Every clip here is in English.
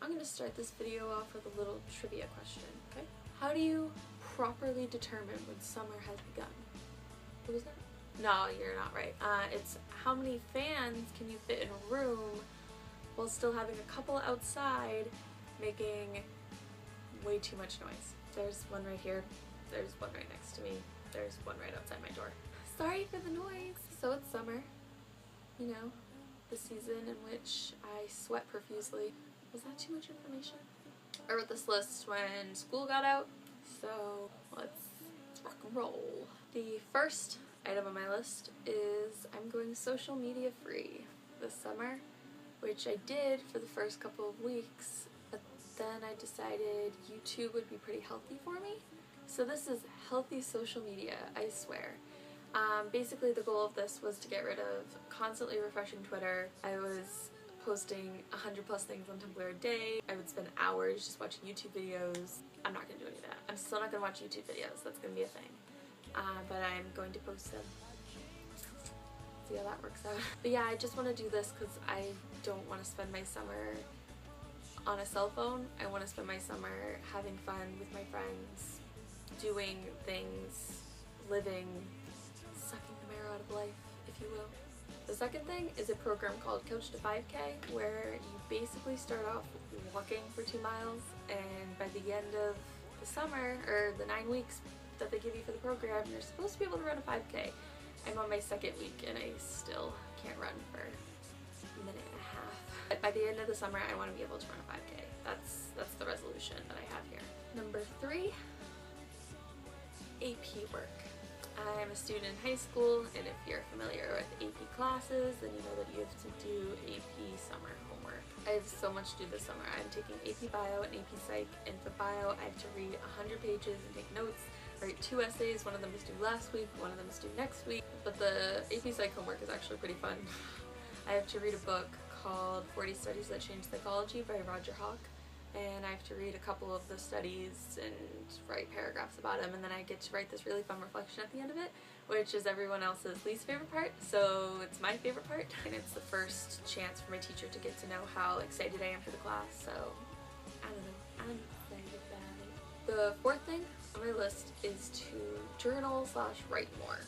I'm going to start this video off with a little trivia question, okay? How do you properly determine when summer has begun? What was that? No, you're not right. It's how many fans can you fit in a room while still having a couple outside making way too much noise. There's one right here. There's one right next to me. There's one right outside my door. Sorry for the noise. So it's summer, you know, the season in which I sweat profusely. Was that too much information? I wrote this list when school got out, so let's rock and roll. The first item on my list is I'm going social media free this summer, which I did for the first couple of weeks, but then I decided YouTube would be pretty healthy for me. So this is healthy social media, I swear. Basically the goal of this was to get rid of constantly refreshing Twitter. I was posting 100+ things on Tumblr a day. I would spend hours just watching YouTube videos. I'm not going to do any of that. I'm still not going to watch YouTube videos. That's going to be a thing. But I'm going to post them. See how that works out. But yeah, I just want to do this because I don't want to spend my summer on a cell phone. I want to spend my summer having fun with my friends, doing things, living, sucking the marrow out of life, if you will. The second thing is a program called Couch to 5K, where you basically start off walking for 2 miles, and by the end of the summer, or the 9 weeks that they give you for the program, you're supposed to be able to run a 5K. I'm on my second week and I still can't run for a minute and a half. But by the end of the summer, I want to be able to run a 5K. That's the resolution that I have here. Number 3, AP work. I'm a student in high school, and if you're familiar with AP classes, then you know that you have to do AP summer homework. I have so much to do this summer. I'm taking AP Bio and AP Psych, and for Bio I have to read 100 pages and take notes, write 2 essays. One of them is due last week, one of them is due next week, but the AP Psych homework is actually pretty fun. I have to read a book called 40 Studies That Changed Psychology by Roger Hawk, and I have to read a couple of the studies and write paragraphs about them, and then I get to write this really fun reflection at the end of it, which is everyone else's least favorite part, so it's my favorite part. And it's the first chance for my teacher to get to know how excited I am for the class, so I don't know, I'm excited about it. The fourth thing on my list is to journal/write more.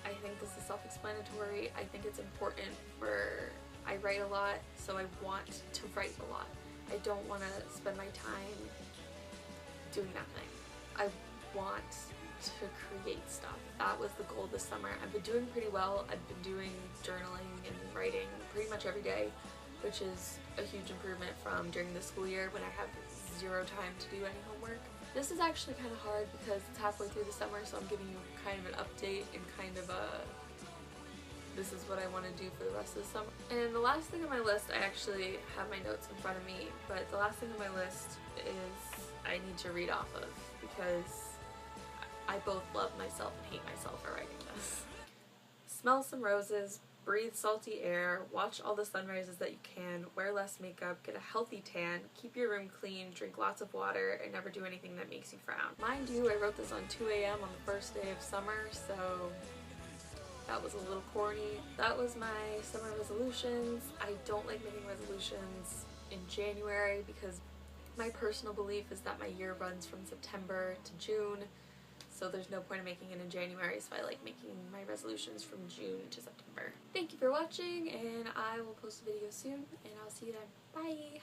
I think this is self-explanatory. I think it's important I write a lot, so I want to write a lot. I don't want to spend my time doing nothing. I want to create stuff. That was the goal this summer. I've been doing pretty well. I've been doing journaling and writing pretty much every day, which is a huge improvement from during the school year when I have 0 time to do any homework. This is actually kind of hard because it's halfway through the summer, so I'm giving you kind of an update and kind of a this is what I want to do for the rest of the summer. And the last thing on my list, I actually have my notes in front of me, but the last thing on my list is I need to read off of, because I both love myself and hate myself for writing this. Smell some roses, breathe salty air, watch all the sunrises that you can, wear less makeup, get a healthy tan, keep your room clean, drink lots of water, and never do anything that makes you frown. Mind you, I wrote this on 2 a.m. on the first day of summer, so that was a little corny. That was my summer resolutions. I don't like making resolutions in January because my personal belief is that my year runs from September to June, so there's no point in making it in January, so I like making my resolutions from June to September. Thank you for watching, and I will post a video soon, and I'll see you then. Bye!